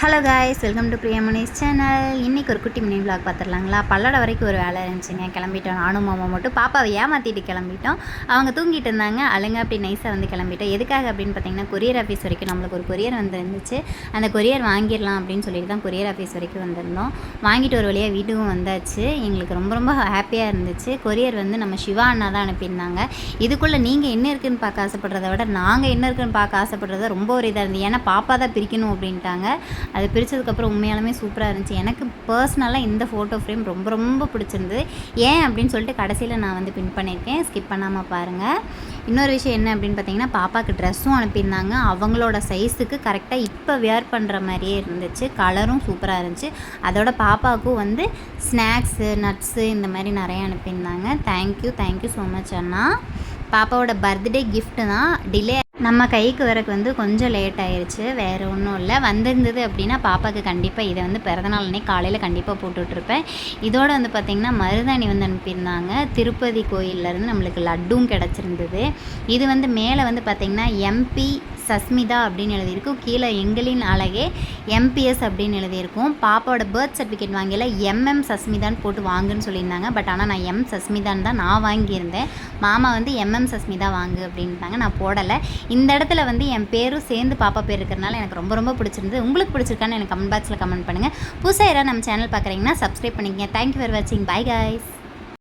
Hello guys, welcome to Priyamani's channel. இன்றைக்கி ஒரு குட்டி மினி விளாக் பார்த்துடலாங்களா. பல்லட வரைக்கும் ஒரு வேலை இருந்துச்சுங்க. கிளம்பிட்டோம். நானும் மாமா மட்டும் பாப்பாவை ஏமாற்றிட்டு கிளம்பிட்டோம். அவங்க தூங்கிட்டு இருந்தாங்க. அழுங்க அப்படி நைஸாக வந்து கிளம்பிட்டோம். எதுக்காக அப்படின்னு பார்த்தீங்கன்னா, கொரியர் ஆஃபீஸ் வரைக்கும் நம்மளுக்கு ஒரு கொரியர் வந்து இருந்துச்சு. அந்த கொரியர் வாங்கிடலாம் அப்படின்னு சொல்லிட்டு தான் கொரியர் ஆஃபீஸ் வரைக்கும் வந்திருந்தோம். வாங்கிட்டு ஒரு வழியாக வீட்டுக்கும் வந்தாச்சு. எங்களுக்கு ரொம்ப ரொம்ப ஹாப்பியாக இருந்துச்சு. கொரியர் வந்து நம்ம சிவா அண்ணா தான் அனுப்பியிருந்தாங்க. இதுக்குள்ளே நீங்கள் என்ன இருக்குதுன்னு பார்க்க ஆசைப்படுறத விட நாங்கள் என்ன இருக்குதுன்னு பார்க்க ஆசைப்படுறத ரொம்ப ஒரு இதாக இருந்தது. ஏன்னா பாப்பா தான் பிரிக்கணும் அப்படின்ட்டாங்க. அது பிரித்ததுக்கப்புறம் உண்மையாலுமே சூப்பராக இருந்துச்சு. எனக்கு பர்சனலாக இந்த ஃபோட்டோ ஃப்ரேம் ரொம்ப ரொம்ப பிடிச்சிருந்தது. ஏன் அப்படின்னு சொல்லிட்டு கடைசியில் நான் வந்து பின் பண்ணியிருக்கேன். ஸ்கிப் பண்ணாமல் பாருங்கள். இன்னொரு விஷயம் என்ன அப்படின்னு பார்த்தீங்கன்னா, பாப்பாவுக்கு ட்ரெஸ்ஸும் அனுப்பியிருந்தாங்க. அவங்களோட சைஸுக்கு கரெக்டாக இப்போ வியர் பண்ணுற மாதிரியே இருந்துச்சு. கலரும் சூப்பராக இருந்துச்சு. அதோட பாப்பாவுக்கும் வந்து ஸ்நாக்ஸு, நட்ஸு இந்த மாதிரி நிறையா அனுப்பியிருந்தாங்க. தேங்க்யூ ஸோ மச் அண்ணா. பாப்பாவோட பர்த்டே கிஃப்ட்டு தான். டிலே நம்ம கைக்கு வரக்கு வந்து கொஞ்சம் லேட் ஆயிடுச்சு. வேறு ஒன்றும் இல்லை. வந்திருந்தது அப்படின்னா பாப்பாவுக்கு கண்டிப்பாக இதை வந்து பிறந்தநாள் அன்னைக்கு காலையில் கண்டிப்பாக போட்டுட்ருப்பேன். இதோடு வந்து பார்த்திங்கன்னா மருதாணி வந்து அனுப்பியிருந்தாங்க. திருப்பதி கோயிலேருந்து நம்மளுக்கு லட்டும் கிடச்சிருந்தது. இது வந்து மேலே வந்து பார்த்திங்கன்னா எம்பி சஸ்மிதா அப்படின்னு எழுதியிருக்கும். கீழே எங்களின் அழகே எம்பிஎஸ் அப்படின்னு எழுதியிருக்கும். பாப்பாவோட பர்த் சர்டிஃபிகேட் வாங்கல எம்எம் சஸ்மிதான்னு போட்டு வாங்குன்னு சொல்லியிருந்தாங்க. பட் ஆனால் நான் எம் சஸ்மிதான் தான் நான் வாங்கியிருந்தேன். மாமா வந்து எம்எம் சஸ்மிதா வாங்கு அப்படின்ட்டாங்க. நான் போடலை. இந்த இடத்துல வந்து என் பேரும் சேர்ந்து பாப்பா பேர் இருக்கிறனால எனக்கு ரொம்ப ரொம்ப பிடிச்சிருந்தது. உங்களுக்கு பிடிச்சிருக்கான்னு எனக்கு கமெண்ட் பாக்ஸில் கமெண்ட் பண்ணுங்கள். புதுசாக யாராவது நம்ம சேனல் பார்க்குறீங்கன்னா சப்ஸ்கிரைப் பண்ணிக்கங்க. தேங்க்யூ ஃபார் வாட்சிங். By guys.